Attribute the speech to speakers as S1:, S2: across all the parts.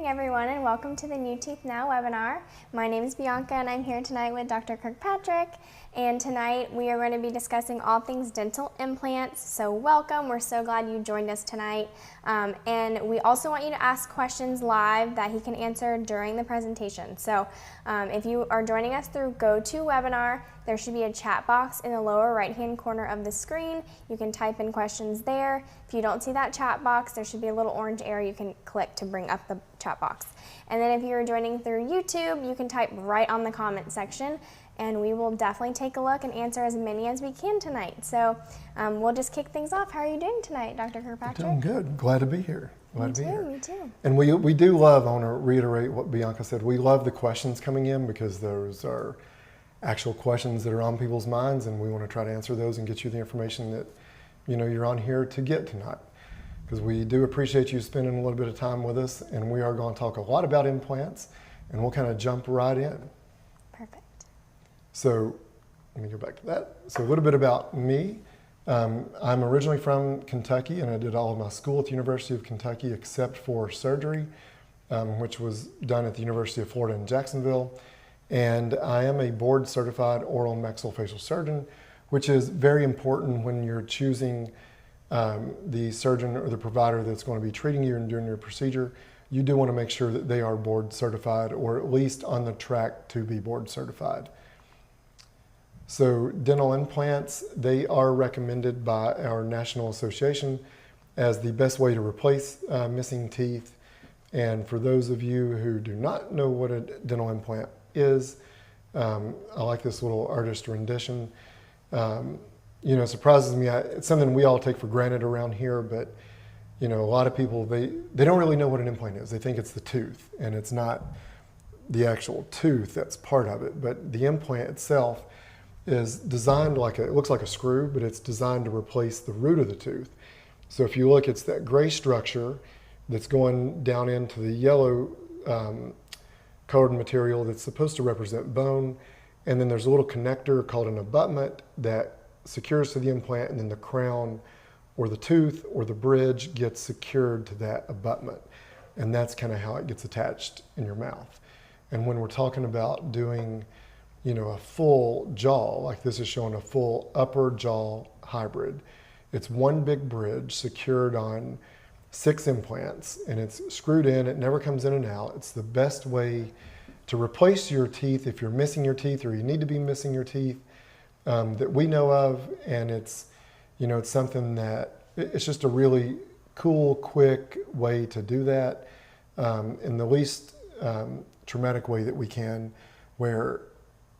S1: morning, everyone, and welcome to the New Teeth Now webinar. My name is Bianca, and I'm here tonight with Dr. Kirkpatrick. And tonight we are going to be discussing all things dental implants. So welcome. We're so glad you joined us tonight. And we also want you to ask questions live that he can answer during the presentation. So if you are joining us through GoToWebinar, there should be a chat box in the lower right-hand corner of the screen. You can type in questions there. If you don't see that chat box, there should be a little orange arrow you can click to bring up the chat box. And then if you're joining through YouTube, you can type right on the comment section, and we will definitely take a look and answer as many as we can tonight. So we'll just kick things off. How are you doing tonight, Dr. Kirkpatrick?
S2: Doing good. Glad to be here.
S1: Me too.
S2: And we do love, I want to reiterate what Bianca said, we love the questions coming in because those are actual questions that are on people's minds, and we want to try to answer those and get you the information that you're on here to get tonight. Because we do appreciate you spending a little bit of time with us, and we are going to talk a lot about implants, and we'll kind of jump right in.
S1: Perfect.
S2: So let me go back to that. So a little bit about me. I'm originally from Kentucky, and I did all of my school at the University of Kentucky except for surgery, which was done at the University of Florida in Jacksonville. And I am a board certified oral and maxillofacial surgeon, which is very important when you're choosing the surgeon or the provider that's going to be treating you and doing your procedure. You do want to make sure that they are board certified, or at least on the track to be board certified. So dental implants, they are recommended by our National Association as the best way to replace missing teeth. And for those of you who do not know what a dental implant is, I like this little artist rendition. It surprises me. It's something we all take for granted around here, but a lot of people, they don't really know what an implant is. They think it's the tooth, and it's not the actual tooth that's part of it. But the implant itself is designed it looks like a screw, but it's designed to replace the root of the tooth. So if you look, it's that gray structure that's going down into the yellow colored material that's supposed to represent bone. And then there's a little connector called an abutment that secures to the implant, and then the crown or the tooth or the bridge gets secured to that abutment. And that's kind of how it gets attached in your mouth. And when we're talking about doing a full jaw, like this is showing a full upper jaw hybrid, it's one big bridge secured on 6 implants, and it's screwed in. It never comes in and out. It's the best way to replace your teeth if you're missing your teeth or you need to be missing your teeth that we know of. And it's it's something that it's just a really cool, quick way to do that in the least traumatic way that we can. Where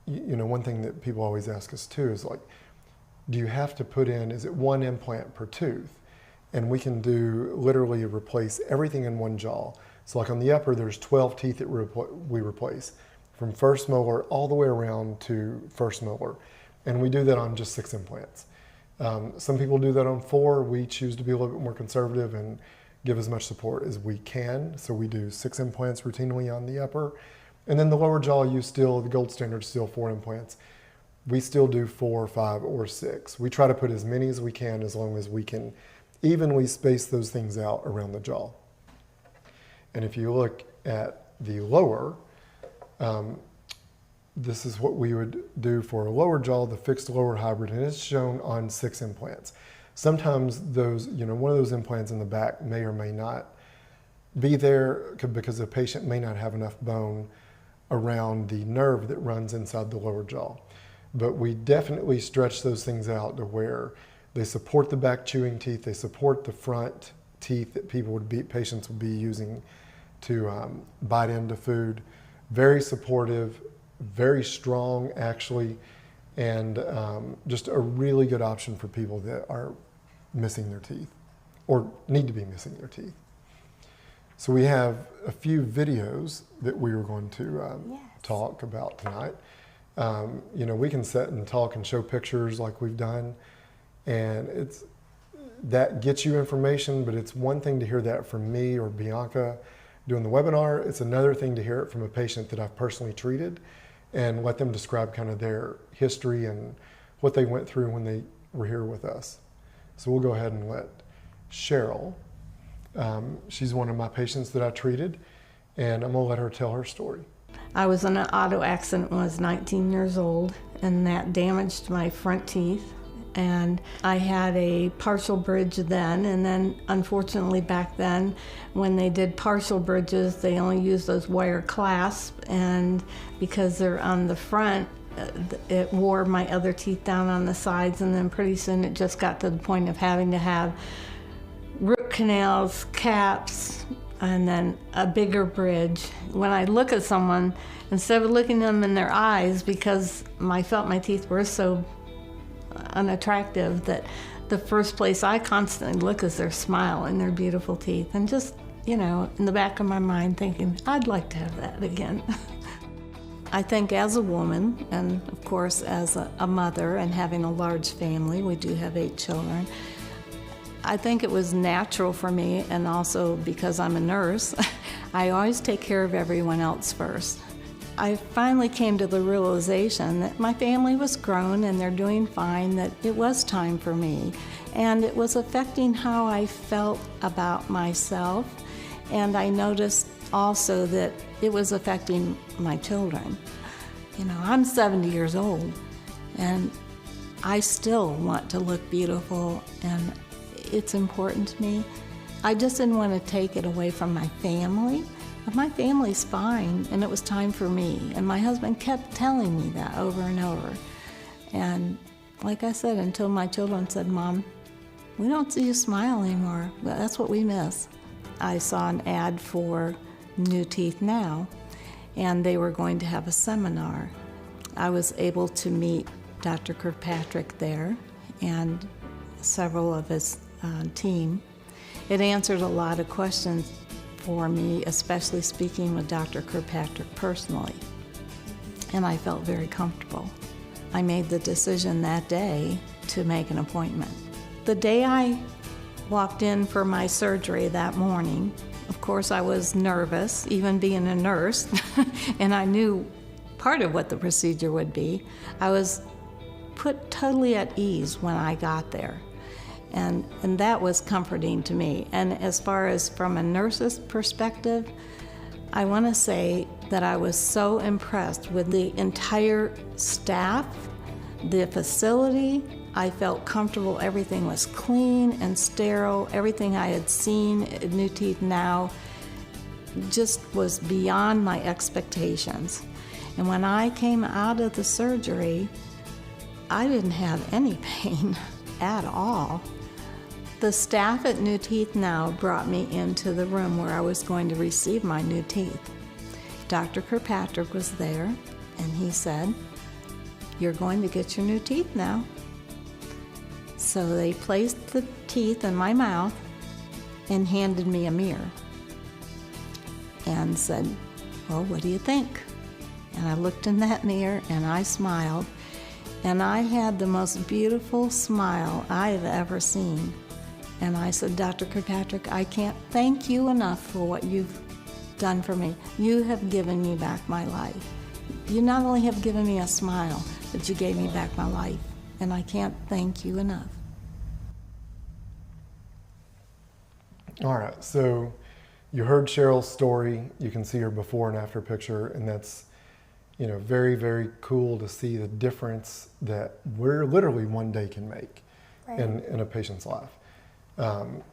S2: one thing that people always ask us too is, like, do you have to put in, is it one implant per tooth? And we can literally replace everything in one jaw. So like on the upper, there's 12 teeth that we replace, from first molar all the way around to first molar. And we do that on just 6 implants. Some people do that on 4. We choose to be a little bit more conservative and give as much support as we can. So we do 6 implants routinely on the upper. And then the lower jaw, the gold standard is still 4 implants. We still do 4, 5, or 6. We try to put as many as we can, as long as we can evenly space those things out around the jaw. And if you look at the lower, this is what we would do for a lower jaw, the fixed lower hybrid, and it's shown on 6 implants. Sometimes those, one of those implants in the back may or may not be there because the patient may not have enough bone around the nerve that runs inside the lower jaw. But we definitely stretch those things out to where they support the back chewing teeth, they support the front teeth that patients would be using to bite into food. Very supportive, very strong actually, and just a really good option for people that are missing their teeth or need to be missing their teeth. So we have a few videos that we were going to talk about tonight. We can sit and talk and show pictures like we've done, and that gets you information, but it's one thing to hear that from me or Bianca doing the webinar. It's another thing to hear it from a patient that I've personally treated and let them describe kind of their history and what they went through when they were here with us. So we'll go ahead and let Cheryl, she's one of my patients that I treated, and I'm going to let her tell her story.
S3: I was in an auto accident when I was 19 years old, and that damaged my front teeth. And I had a partial bridge then, and then unfortunately back then when they did partial bridges, they only used those wire clasps, and because they're on the front, it wore my other teeth down on the sides, and then pretty soon it just got to the point of having to have root canals, caps, and then a bigger bridge. When I look at someone, instead of looking them in their eyes, because I felt my teeth were so unattractive, that the first place I constantly look is their smile and their beautiful teeth, and just, in the back of my mind thinking, I'd like to have that again. I think as a woman, and of course as a mother and having a large family, we do have 8 children, I think it was natural for me, and also because I'm a nurse, I always take care of everyone else first. I finally came to the realization that my family was grown and they're doing fine, that it was time for me. And it was affecting how I felt about myself. And I noticed also that it was affecting my children. I'm 70 years old and I still want to look beautiful, and it's important to me. I just didn't want to take it away from my family. But my family's fine, and it was time for me. And my husband kept telling me that over and over. And like I said, until my children said, Mom, we don't see you smile anymore. That's what we miss. I saw an ad for New Teeth Now, and they were going to have a seminar. I was able to meet Dr. Kirkpatrick there and several of his team. It answered a lot of questions for me, especially speaking with Dr. Kirkpatrick personally, and I felt very comfortable. I made the decision that day to make an appointment. The day I walked in for my surgery that morning, of course I was nervous, even being a nurse, and I knew part of what the procedure would be. I was put totally at ease when I got there. And that was comforting to me. And as far as from a nurse's perspective, I want to say that I was so impressed with the entire staff, the facility. I felt comfortable. Everything was clean and sterile. Everything I had seen at New Teeth Now just was beyond my expectations. And when I came out of the surgery, I didn't have any pain at all. The staff at New Teeth Now brought me into the room where I was going to receive my new teeth. Dr. Kirkpatrick was there, and he said, "You're going to get your new teeth now." So they placed the teeth in my mouth and handed me a mirror and said, "Well, what do you think?" And I looked in that mirror and I smiled, and I had the most beautiful smile I've ever seen. And I said, "Dr. Kirkpatrick, I can't thank you enough for what you've done for me. You have given me back my life. You not only have given me a smile, but you gave me back my life. And I can't thank you enough."
S2: All right, so you heard Cheryl's story. You can see her before and after picture, and that's, very, very cool to see the difference that we're literally one day can make in a patient's life.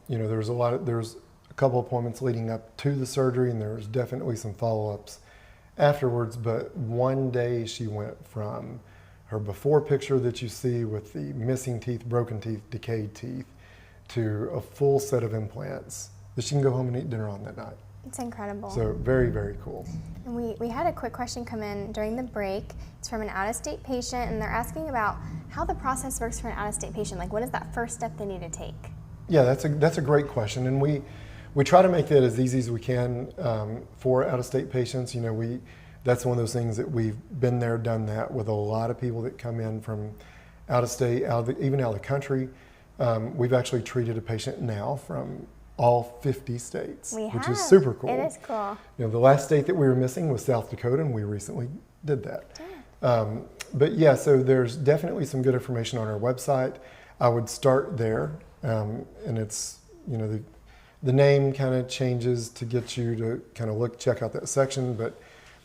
S2: There's a couple appointments leading up to the surgery, and there was definitely some follow-ups afterwards, but one day she went from her before picture that you see with the missing teeth, broken teeth, decayed teeth, to a full set of implants that she can go home and eat dinner on that night.
S1: It's incredible.
S2: So very, very cool.
S1: And we had a quick question come in during the break. It's from an out-of-state patient, and they're asking about how the process works for an out-of-state patient. Like, what is that first step they need to take?
S2: Yeah, that's a great question, and we try to make that as easy as we can for out-of-state patients. That's one of those things that we've been there, done that with a lot of people that come in from out of state, even out of the country. We've actually treated a patient now from all 50 states, which is super cool.
S1: It is cool.
S2: The last state that we were missing was South Dakota, and we recently did that. But yeah, so there's definitely some good information on our website. I would start there, and it's The name kind of changes to get you to kind of check out that section, but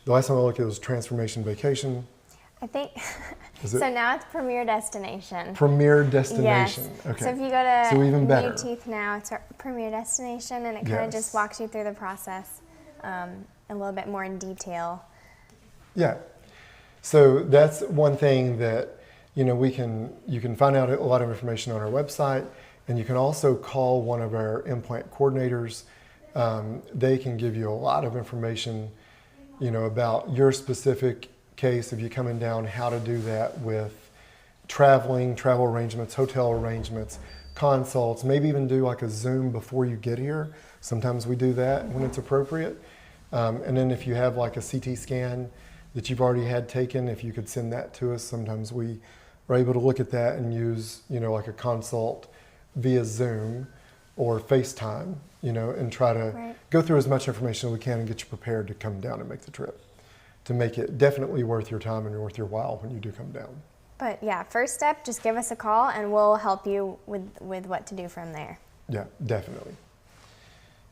S2: the last time I looked, it was Transformation Vacation.
S1: I think,
S2: Is
S1: so
S2: it
S1: now it's Premier Destination.
S2: Premier Destination?
S1: Yes.
S2: Okay.
S1: So if you go to
S2: So even better.
S1: New Teeth Now, it's our Premier Destination, and it kind of
S2: Yes.
S1: just walks you through the process a little bit more in detail.
S2: Yeah. So that's one thing that, you know, you can find out a lot of information on our website, and you can also call one of our implant coordinators. They can give you a lot of information, you know, about your specific case if you're coming down, how to do that with travel arrangements, hotel arrangements, consults, maybe even do like a Zoom before you get here. Sometimes we do that when it's appropriate. And then if you have like a CT scan that you've already had taken, if you could send that to us, sometimes we are able to look at that and use, you know, like a consult via Zoom or FaceTime, you know, and try to go through as much information as we can and get you prepared to come down and make the trip, to make it definitely worth your time and worth your while when you do come down.
S1: But yeah, first step, just give us a call and we'll help you with what to do from there.
S2: Yeah, definitely.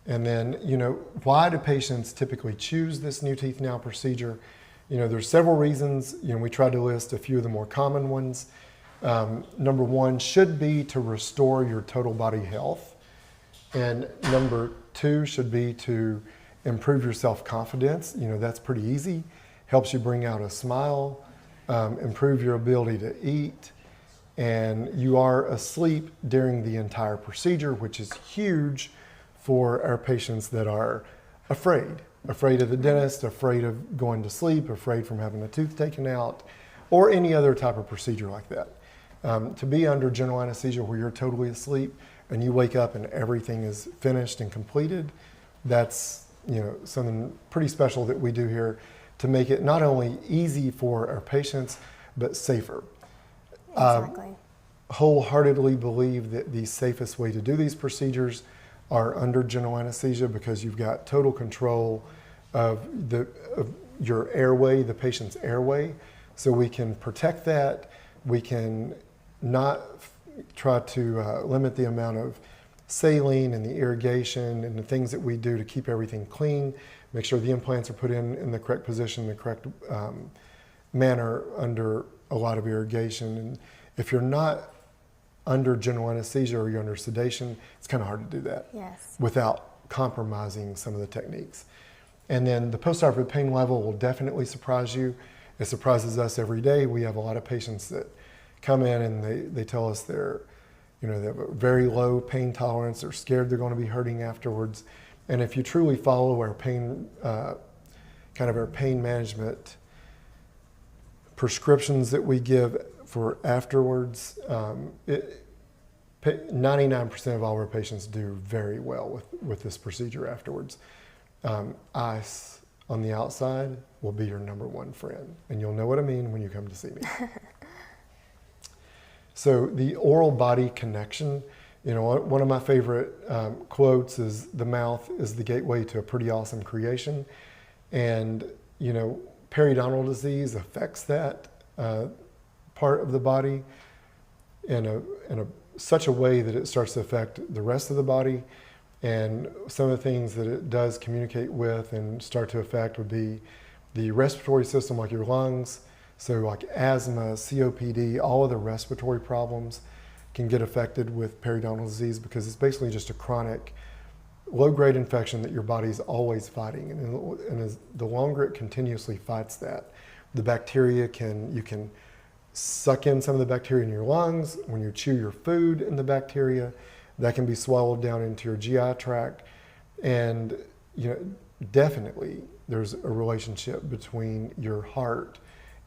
S2: And then, you know, why do patients typically choose this New Teeth Now procedure? You know, there's several reasons. You know, we tried to list a few of the more common ones. Number one should be to restore your total body health. And number two should be to improve your self-confidence. You know, that's pretty easy. Helps you bring out a smile, improve your ability to eat, and you are asleep during the entire procedure, which is huge for our patients that are afraid of the dentist, afraid of going to sleep, afraid from having a tooth taken out, or any other type of procedure like that. To be under general anesthesia where you're totally asleep and you wake up and everything is finished and completed, that's, you know, something pretty special that we do here to make it not only easy for our patients, but safer.
S1: Exactly.
S2: Wholeheartedly believe that the safest way to do these procedures are under general anesthesia because you've got total control of your airway, the patient's airway. So we can protect that. We can not try to limit the amount of saline and the irrigation and the things that we do to keep everything clean, make sure the implants are put in the correct position, the correct manner under a lot of irrigation. And if you're not under general anesthesia or you're under sedation, it's kind of hard to do that without compromising some of the techniques. And then the postoperative pain level will definitely surprise you. It surprises us every day. We have a lot of patients that come in and they tell us they have a very low pain tolerance. They're scared they're going to be hurting afterwards. And if you truly follow our pain, our pain management prescriptions that we give for afterwards, 99% of all our patients do very well with this procedure afterwards. Ice on the outside will be your number one friend, and you'll know what I mean when you come to see me. So the oral body connection, you know, one of my favorite quotes is, "The mouth is the gateway to a pretty awesome creation." And, you know, periodontal disease affects that part of the body in such a way that it starts to affect the rest of the body. And some of the things that it does communicate with and start to affect would be the respiratory system, like your lungs. So like asthma, COPD, all of the respiratory problems can get affected with periodontal disease because it's basically just a chronic low-grade infection that your body's always fighting. And as the longer it continuously fights that, the bacteria you can suck in some of the bacteria in your lungs. When you chew your food in the bacteria, that can be swallowed down into your GI tract. And, you know, definitely there's a relationship between your heart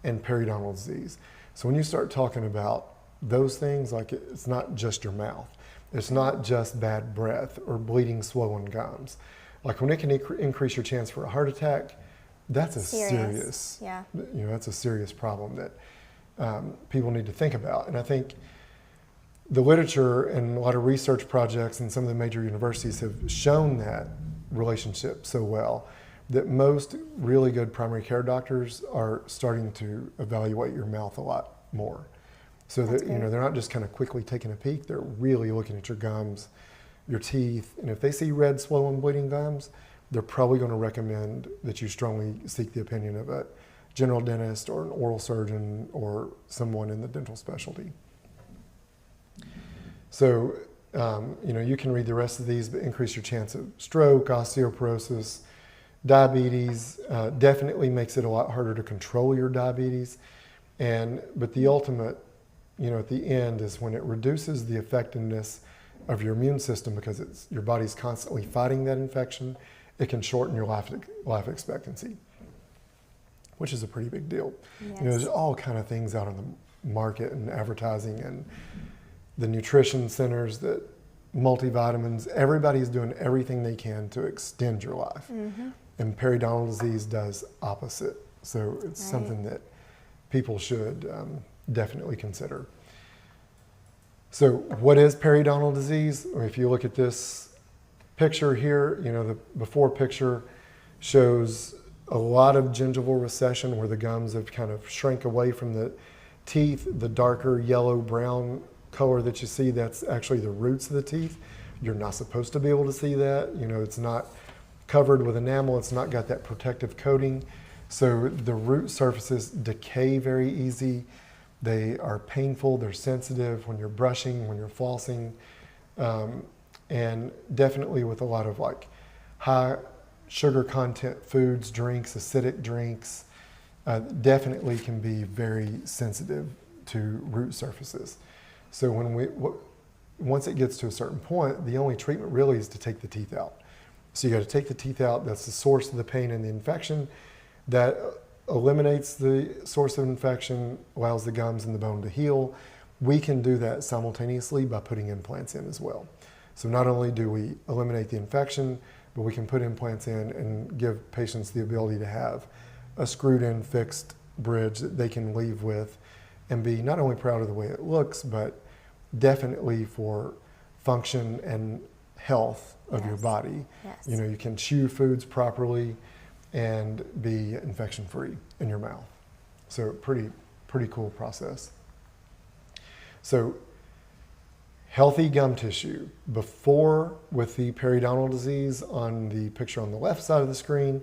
S2: and periodontal disease. So when you start talking about those things, like it's not just your mouth. It's not just bad breath or bleeding swollen gums. Like when it can increase your chance for a heart attack, that's a serious that's a serious problem that people need to think about. And I think the literature and a lot of research projects and some of the major universities have shown that relationship so well that most really good primary care doctors are starting to evaluate your mouth a lot more. So that, you know, they're not just kind of quickly taking a peek, they're really looking at your gums your teeth, and if they see red, swollen, bleeding gums, they're probably going to recommend that you strongly seek the opinion of a general dentist or an oral surgeon or someone in the dental specialty. So, you can read the rest of these, but increase your chance of stroke, osteoporosis, diabetes, definitely makes it a lot harder to control your diabetes. But the ultimate, at the end is when it reduces the effectiveness of your immune system because your body's constantly fighting that infection, it can shorten your life expectancy, which is a pretty big deal.
S1: Yes.
S2: There's all kind of things out on the market and advertising and the nutrition centers, that multivitamins, everybody's doing everything they can to extend your life.
S1: Mm-hmm.
S2: And periodontal disease does opposite. So it's something that people should definitely consider. So what is periodontal disease? If you look at this picture here, the before picture shows a lot of gingival recession where the gums have kind of shrank away from the teeth. The darker yellow brown color that you see, that's actually the roots of the teeth. You're not supposed to be able to see that. It's not covered with enamel. It's not got that protective coating. So the root surfaces decay very easy. They are painful. They're sensitive when you're brushing, when you're flossing. And definitely with a lot of high sugar content foods, drinks, acidic drinks, definitely can be very sensitive to root surfaces. So once it gets to a certain point, the only treatment really is to take the teeth out. So you got to take the teeth out. That's the source of the pain and the infection. That eliminates the source of infection, allows the gums and the bone to heal. We can do that simultaneously by putting implants in as well. So not only do we eliminate the infection, but we can put implants in and give patients the ability to have a screwed in fixed bridge that they can leave with and be not only proud of the way it looks, but definitely for function and health of your body.
S1: Yes.
S2: You can chew foods properly and be infection free in your mouth. So pretty cool process. So healthy gum tissue before with the periodontal disease on the picture on the left side of the screen,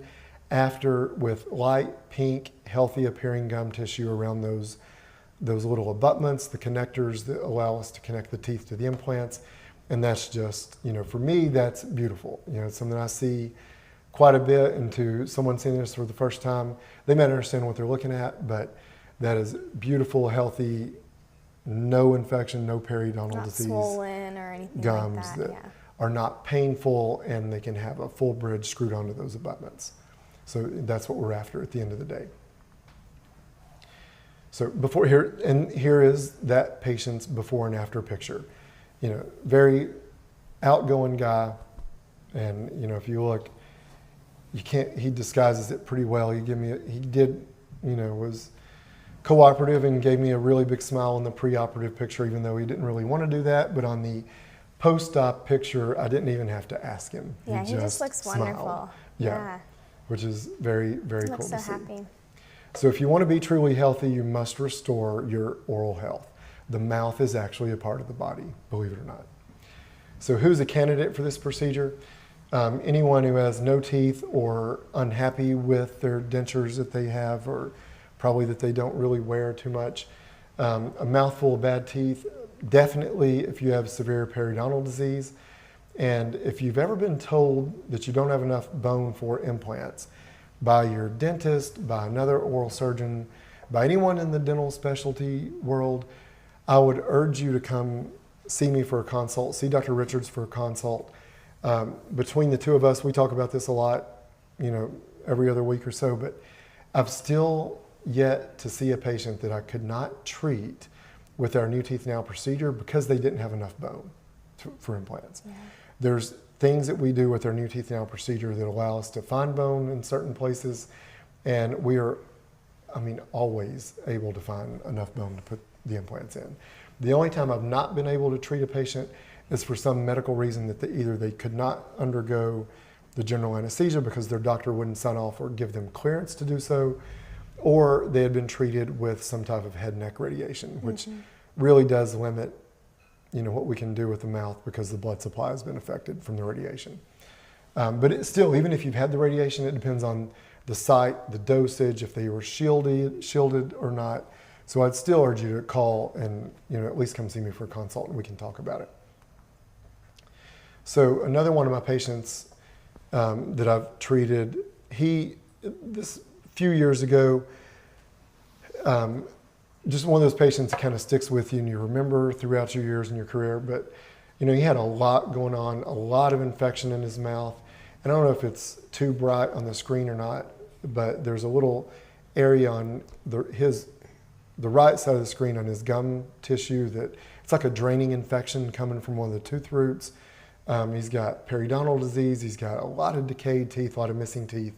S2: after with light pink healthy appearing gum tissue around those little abutments, the connectors that allow us to connect the teeth to the implants. And that's just, for me, that's beautiful. It's something I see quite a bit. And to someone seeing this for the first time, they might understand what they're looking at, but that is beautiful, healthy, no infection, no periodontal disease.
S1: Not swollen or anything
S2: gums
S1: like that.
S2: that are not painful, and they can have a full bridge screwed onto those abutments. So that's what we're after at the end of the day. So here is that patient's before and after picture. Very outgoing guy, and if you look, he disguises it pretty well. Was cooperative and gave me a really big smile in the preoperative picture, even though he didn't really want to do that. But on the post-op picture, I didn't even have to ask him.
S1: Yeah, he just looks
S2: smiled.
S1: wonderful.
S2: Yeah, which is very, very cool to see.
S1: Looks so happy.
S2: So if you want to be truly healthy, you must restore your oral health. The mouth is actually a part of the body, believe it or not. So who's a candidate for this procedure? Anyone who has no teeth or unhappy with their dentures that they have, or probably that they don't really wear too much. A mouthful of bad teeth, definitely if you have severe periodontal disease. And if you've ever been told that you don't have enough bone for implants by your dentist, by another oral surgeon, by anyone in the dental specialty world, I would urge you to come see me for a consult, see Dr. Richards for a consult. Between the two of us, we talk about this a lot, every other week or so, but I've still yet to see a patient that I could not treat with our New Teeth Now procedure because they didn't have enough bone for implants. Yeah. There's things that we do with our New Teeth Now procedure that allow us to find bone in certain places, and we are, always able to find enough bone to put the implants in. The only time I've not been able to treat a patient is for some medical reason that either they could not undergo the general anesthesia because their doctor wouldn't sign off or give them clearance to do so, or they had been treated with some type of head and neck radiation, which really does limit what we can do with the mouth because the blood supply has been affected from the radiation. But it's still, even if you've had the radiation, it depends on the site, the dosage, if they were shielded or not. So I'd still urge you to call and at least come see me for a consult and we can talk about it. So another one of my patients that I've treated, this few years ago, just one of those patients that kind of sticks with you and you remember throughout your years in your career, but he had a lot going on, a lot of infection in his mouth. And I don't know if it's too bright on the screen or not, but there's a little area on the right side of the screen on his gum tissue that it's like a draining infection coming from one of the tooth roots. He's got periodontal disease. He's got a lot of decayed teeth, a lot of missing teeth,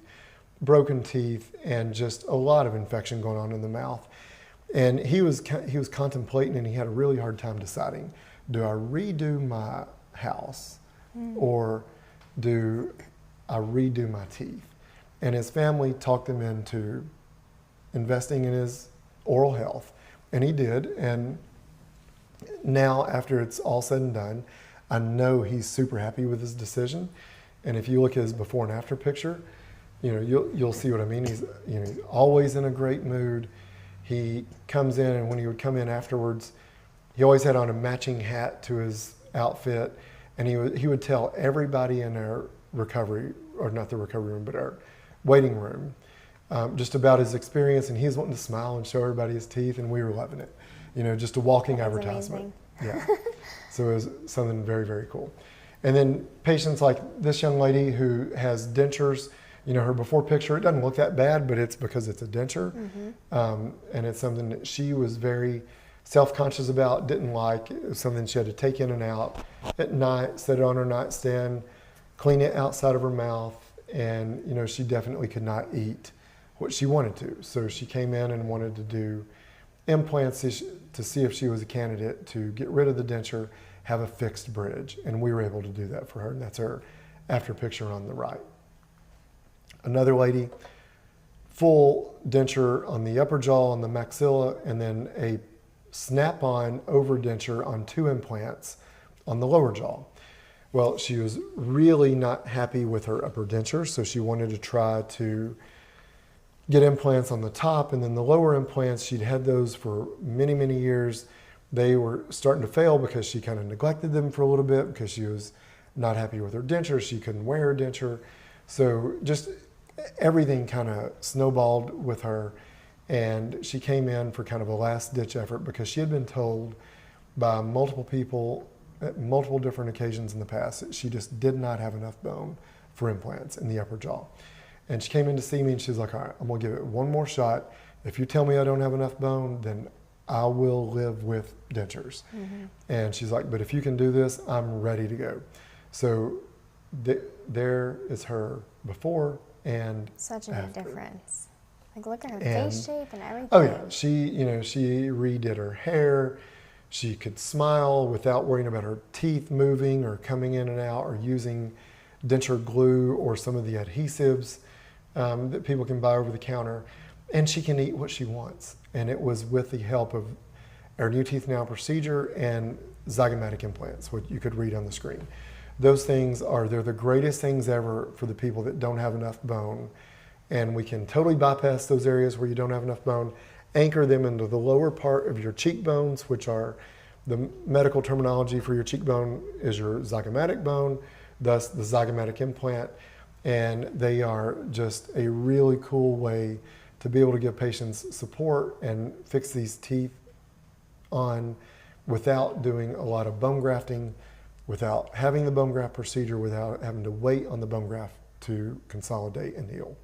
S2: broken teeth, and just a lot of infection going on in the mouth. And he was contemplating, and he had a really hard time deciding, do I redo my house or do I redo my teeth? And his family talked him into investing in his oral health, and he did. And now, after it's all said and done, I know he's super happy with his decision. And if you look at his before and after picture, you'll see what I mean. He's always in a great mood. He comes in, and when he would come in afterwards, he always had on a matching hat to his outfit, and he would tell everybody in our recovery, or not the recovery room, but our waiting room, just about his experience, and he was wanting to smile and show everybody his teeth, and we were loving it. Just a walking advertisement.
S1: Amazing.
S2: Yeah. So it was something very, very cool. And then patients like this young lady who has dentures, her before picture, it doesn't look that bad, but it's because it's a denture. And it's something that she was very self-conscious about, didn't like. It was something she had to take in and out at night, set it on her nightstand, clean it outside of her mouth, and she definitely could not eat what she wanted to. So she came in and wanted to do implants to see if she was a candidate to get rid of the denture, have a fixed bridge, and we were able to do that for her, and that's her after picture on the right. Another lady, full denture on the upper jaw, on the maxilla, and then a snap-on over denture on 2 implants on the lower jaw. Well, she was really not happy with her upper denture, so she wanted to try to get implants on the top, and then the lower implants, she'd had those for many, many years. They were starting to fail because she kind of neglected them for a little bit because she was not happy with her denture. She couldn't wear her denture. So just everything kind of snowballed with her, and she came in for kind of a last-ditch effort because she had been told by multiple people at multiple different occasions in the past that she just did not have enough bone for implants in the upper jaw. And she came in to see me, and she was like, all right, I'm going to give it one more shot. If you tell me I don't have enough bone, then I will live with dentures. And she's like, but if you can do this, I'm ready to go. So there is her before and
S1: Such a big
S2: after.
S1: Difference. Like, look at her face shape and everything.
S2: Oh yeah, she redid her hair. She could smile without worrying about her teeth moving or coming in and out or using denture glue or some of the adhesives that people can buy over the counter. And she can eat what she wants. And it was with the help of our New Teeth Now procedure and zygomatic implants, what you could read on the screen. Those things they're the greatest things ever for the people that don't have enough bone. And we can totally bypass those areas where you don't have enough bone, anchor them into the lower part of your cheekbones, which are the medical terminology for your cheekbone is your zygomatic bone, thus the zygomatic implant. And they are just a really cool way to be able to give patients support and fix these teeth on without doing a lot of bone grafting, without having the bone graft procedure, without having to wait on the bone graft to consolidate and heal.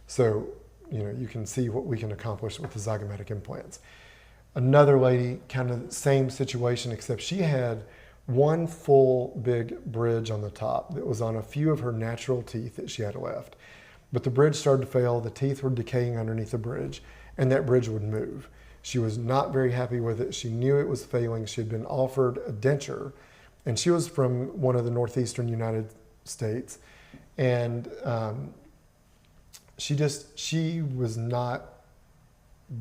S2: So, you can see what we can accomplish with the zygomatic implants. Another lady, kind of the same situation, except she had one full big bridge on the top that was on a few of her natural teeth that she had left. But the bridge started to fail, the teeth were decaying underneath the bridge, and that bridge would move. She was not very happy with it. She knew it was failing. She had been offered a denture, and she was from one of the northeastern United States. And she was not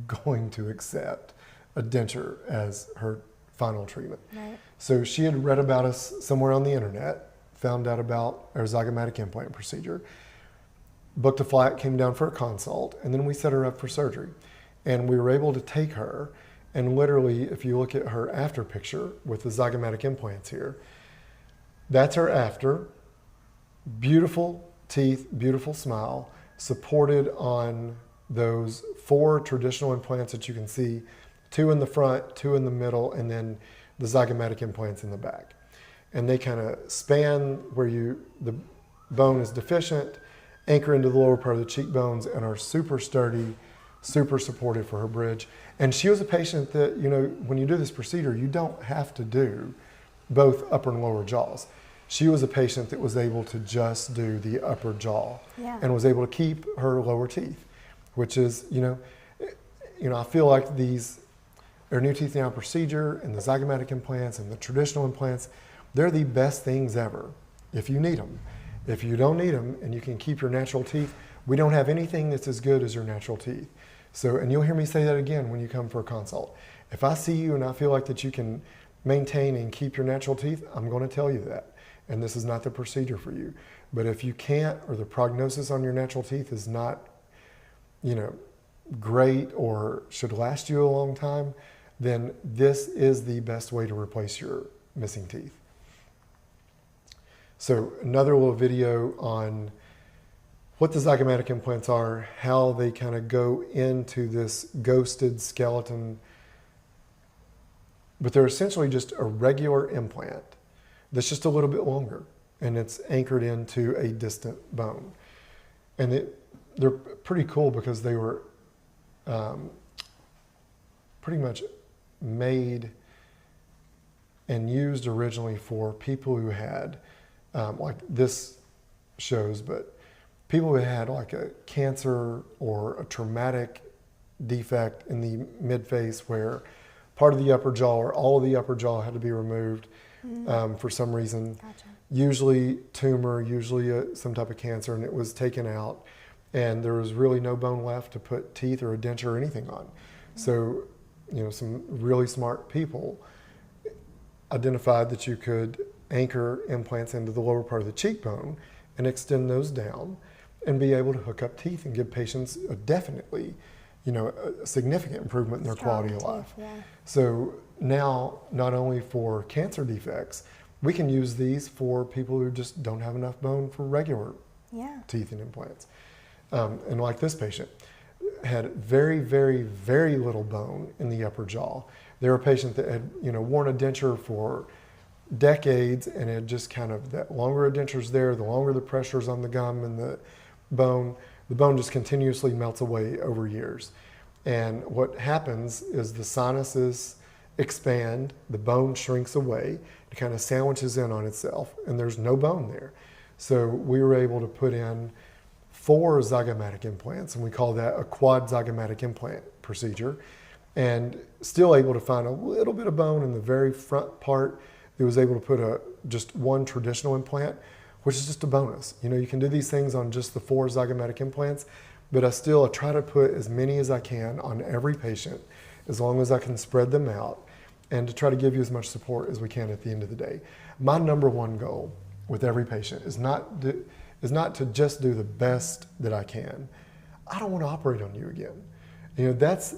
S2: going to accept a denture as her final treatment.
S1: Right.
S2: So she had read about us somewhere on the internet, found out about our zygomatic implant procedure, booked a flight, came down for a consult, and then we set her up for surgery. And we were able to take her, and literally, if you look at her after picture with the zygomatic implants here, that's her after. Beautiful teeth, beautiful smile, supported on those 4 traditional implants that you can see, 2 in the front, 2 in the middle, and then the zygomatic implants in the back. And they kind of span where the bone is deficient, anchor into the lower part of the cheekbones, and are super sturdy, super supportive for her bridge. And she was a patient that, when you do this procedure, you don't have to do both upper and lower jaws. She was a patient that was able to just do the upper jaw and was able to keep her lower teeth, which is, I feel like our new teeth now procedure and the zygomatic implants and the traditional implants, they're the best things ever if you need them. If you don't need them and you can keep your natural teeth, we don't have anything that's as good as your natural teeth. So, and you'll hear me say that again when you come for a consult. If I see you and I feel like that you can maintain and keep your natural teeth, I'm going to tell you that. And this is not the procedure for you. But if you can't, or the prognosis on your natural teeth is not, great or should last you a long time, then this is the best way to replace your missing teeth. So another little video on what the zygomatic implants are, how they kind of go into this ghosted skeleton. But they're essentially just a regular implant that's just a little bit longer, and it's anchored into a distant bone. And they're pretty cool because they were pretty much made and used originally for people who had, like this shows, but people who had like a cancer or a traumatic defect in the midface where part of the upper jaw or all of the upper jaw had to be removed for some reason.
S1: Gotcha.
S2: Usually tumor, usually some type of cancer, and it was taken out, and there was really no bone left to put teeth or a denture or anything on. So, some really smart people identified that you could anchor implants into the lower part of the cheekbone and extend those down and be able to hook up teeth and give patients a definitely, a significant improvement in their quality of life.
S1: Yeah.
S2: So now, not only for cancer defects, we can use these for people who just don't have enough bone for regular teeth and implants. And like this patient, had very, very, very little bone in the upper jaw. They were a patient that had, worn a denture for decades, and it just kind of, that longer a denture's there, the longer the pressure's on the gum and the bone just continuously melts away over years. And what happens is the sinuses expand, the bone shrinks away, it kind of sandwiches in on itself, and there's no bone there. So we were able to put in 4 zygomatic implants, and we call that a quad zygomatic implant procedure, and still able to find a little bit of bone in the very front part. It was able to put just 1 traditional implant, which is just a bonus. You can do these things on just the 4 zygomatic implants, but I try to put as many as I can on every patient, as long as I can spread them out, and to try to give you as much support as we can at the end of the day. My number 1 goal with every patient is not to just do the best that I can. I don't want to operate on you again. That's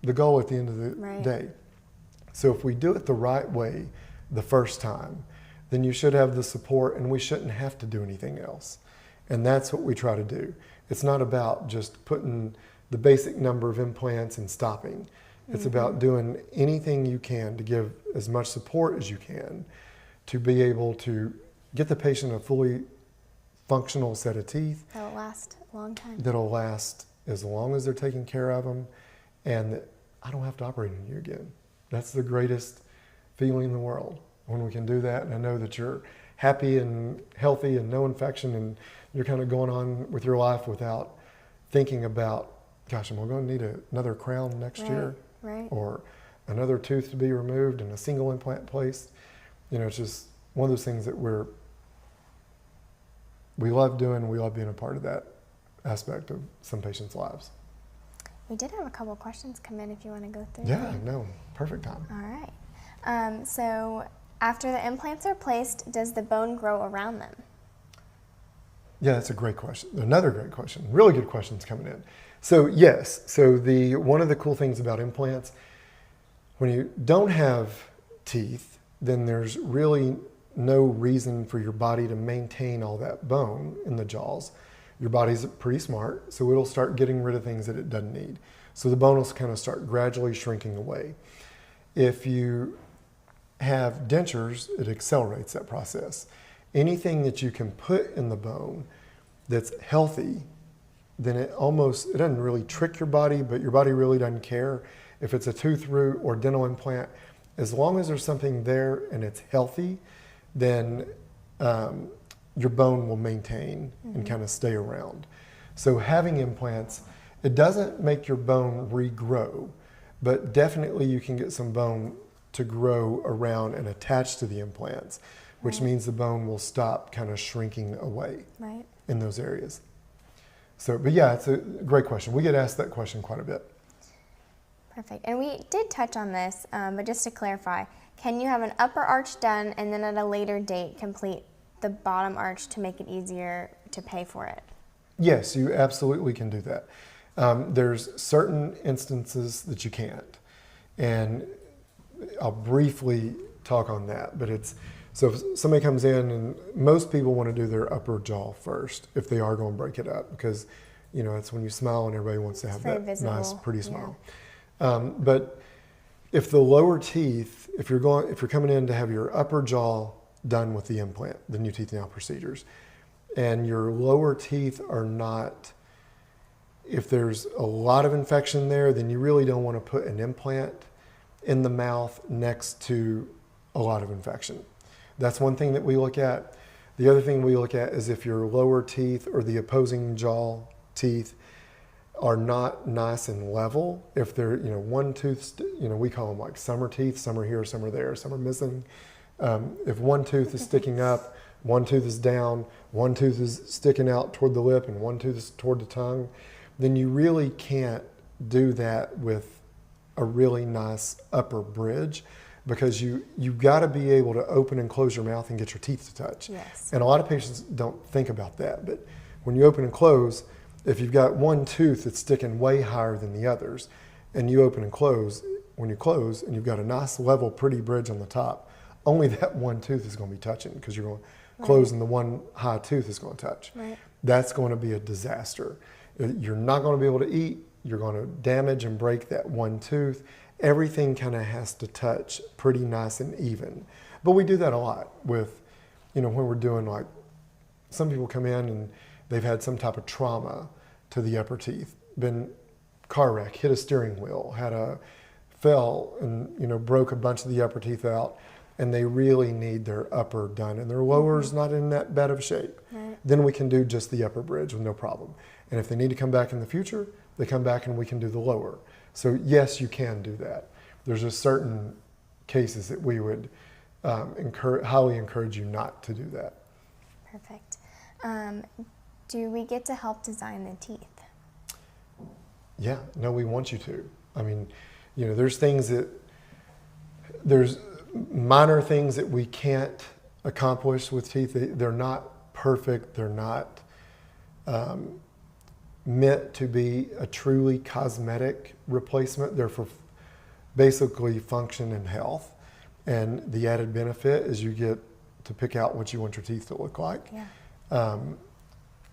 S2: the goal at the end of the day. So if we do it the right way the first time, then you should have the support, and we shouldn't have to do anything else. And that's what we try to do. It's not about just putting the basic number of implants and stopping. It's about doing anything you can to give as much support as you can to be able to get the patient a fully functional set of teeth.
S1: That'll last a long time.
S2: That'll last as long as they're taking care of them, and that I don't have to operate on you again. That's the greatest feeling in the world, when we can do that, and I know that you're happy and healthy and no infection, and you're kind of going on with your life without thinking about, gosh, am I going to need another crown next year?
S1: Right.
S2: Or another tooth to be removed and a single implant placed. It's just one of those things that we love doing. We love being a part of that aspect of some patients' lives.
S1: We did have a couple questions come in if you want to go through.
S2: Yeah, no, perfect time.
S1: All right. So after the implants are placed, does the bone grow around them?
S2: Yeah, that's a great question. Another great question. Really good questions coming in. So yes, so one of the cool things about implants, when you don't have teeth, then there's really no reason for your body to maintain all that bone in the jaws. Your body's pretty smart, so it'll start getting rid of things that it doesn't need. So the bone will kind of start gradually shrinking away. If you have dentures, it accelerates that process. Anything that you can put in the bone that's healthy, then it doesn't really trick your body, but your body really doesn't care if it's a tooth root or dental implant. As long as there's something there and it's healthy, then your bone will maintain and kind of stay around. So having implants, it doesn't make your bone regrow, but definitely you can get some bone to grow around and attach to the implants, which means the bone will stop kind of shrinking away in those areas. So, but yeah, it's a great question. We get asked that question quite a bit.
S1: Perfect. And we did touch on this, but just to clarify, can you have an upper arch done and then at a later date complete the bottom arch to make it easier to pay for it?
S2: Yes, you absolutely can do that. There's certain instances that you can't. And I'll briefly talk on that, but so if somebody comes in, and most people want to do their upper jaw first if they are going to break it up, because it's when you smile and everybody wants to have that
S1: visible.
S2: Nice, pretty smile. But if the lower teeth, if you're coming in to have your upper jaw done with the implant, the new teeth now procedures, and your lower teeth are not, if there's a lot of infection there, then you really don't want to put an implant in the mouth next to a lot of infection. That's one thing that we look at. The other thing we look at is if your lower teeth or the opposing jaw teeth are not nice and level. If they're, one tooth, we call them like summer teeth, some are here, some are there, some are missing. If one tooth is sticking up, one tooth is down, one tooth is sticking out toward the lip, and one tooth is toward the tongue, then you really can't do that with a really nice upper bridge, because you've got to be able to open and close your mouth and get your teeth to touch.
S1: Yes.
S2: And a lot of patients don't think about that, but when you open and close, if you've got one tooth that's sticking way higher than the others, and you open and close, when you close and you've got a nice level pretty bridge on the top, only that one tooth is going to be touching, because you're going to close and the one high tooth is going to touch.
S1: Right.
S2: That's going to be a disaster. You're not going to be able to eat. You're going to damage and break that one tooth. Everything kind of has to touch pretty nice and even. But we do that a lot with, when we're doing, like, some people come in and they've had some type of trauma to the upper teeth, been car wreck, hit a steering wheel, fell and, broke a bunch of the upper teeth out, and they really need their upper done, and their lower's not in that bad of shape.
S1: Right.
S2: Then we can do just the upper bridge with no problem. And if they need to come back in the future, they come back and we can do the lower. So yes, you can do that. There's just certain cases that we would highly encourage you not to do that.
S1: Perfect. Do we get to help design the teeth?
S2: Yeah, no, we want you to. I mean, there's minor things that we can't accomplish with teeth. They're not perfect. They're not meant to be a truly cosmetic replacement. They're for basically function and health. And the added benefit is you get to pick out what you want your teeth to look like.
S1: Yeah.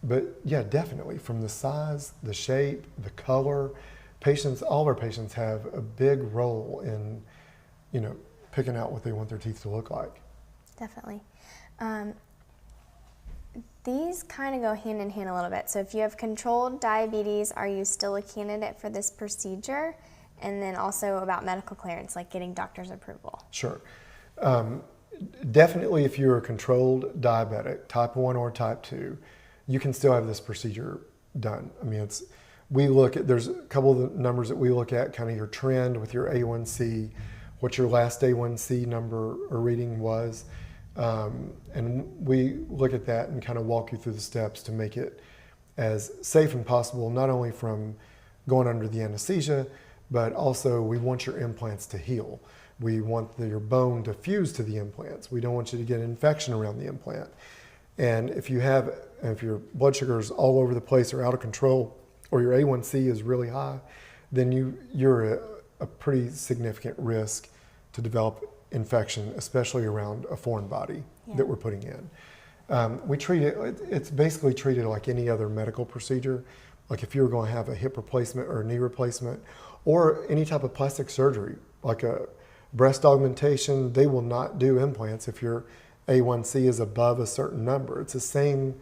S2: But yeah, definitely, from the size, the shape, the color, all of our patients have a big role in, picking out what they want their teeth to look like.
S1: Definitely. These kind of go hand in hand a little bit. So if you have controlled diabetes, are you still a candidate for this procedure? And then also about medical clearance, like getting doctor's approval.
S2: Sure. Definitely, if you're a controlled diabetic, type 1 or type 2, you can still have this procedure done. I mean, there's a couple of the numbers that we look at, kind of your trend with your A1C, what your last A1C number or reading was. And we look at that and kind of walk you through the steps to make it as safe as possible, not only from going under the anesthesia, but also we want your implants to heal. We want your bone to fuse to the implants. We don't want you to get an infection around the implant. And if your blood sugar is all over the place or out of control, or your A1C is really high, then you're a pretty significant risk to develop infection, especially around a foreign body that we're putting in. We treat it's basically treated like any other medical procedure. Like if you were going to have a hip replacement or a knee replacement or any type of plastic surgery, like a breast augmentation, they will not do implants if your A1C is above a certain number. It's the same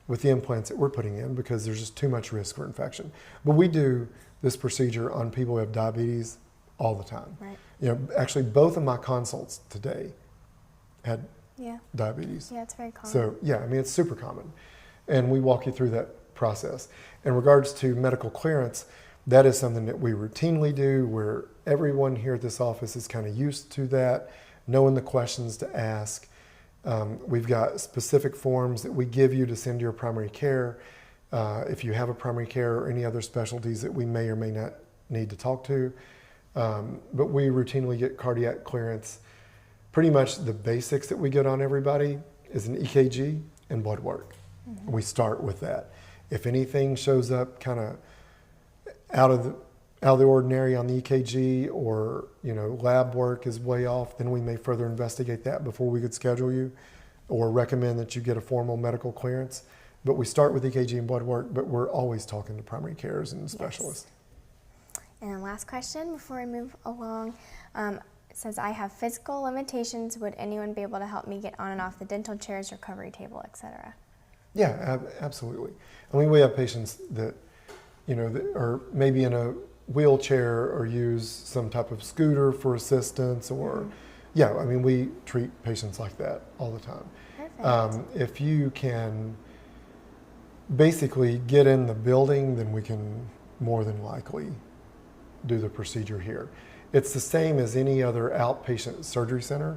S2: with the implants that we're putting in because there's just too much risk for infection. But we do this procedure on people who have diabetes all the time.
S1: Right.
S2: You know, actually both of my consults today had diabetes.
S1: Yeah, it's very common.
S2: So yeah, I mean, it's super common. And we walk you through that process. In regards to medical clearance, that is something that we routinely do where everyone here at this office is kind of used to that, knowing the questions to ask. We've got specific forms that we give you to send to your primary care. If you have a primary care or any other specialties that we may or may not need to talk to. But we routinely get cardiac clearance. Pretty much the basics that we get on everybody is an EKG and blood work. Mm-hmm. We start with that. If anything shows up kind of out of the ordinary on the EKG or lab work is way off, then we may further investigate that before we could schedule you or recommend that you get a formal medical clearance. But we start with EKG and blood work, but we're always talking to primary cares and specialists.
S1: Yes. And last question before we move along. It says, I have physical limitations. Would anyone be able to help me get on and off the dental chairs, recovery table, etc.?
S2: Yeah, absolutely. I mean, we have patients that, that are maybe in a wheelchair or use some type of scooter for assistance or, I mean, we treat patients like that all the time.
S1: Perfect.
S2: If you can basically get in the building, then we can more than likely do the procedure here. It's the same as any other outpatient surgery center.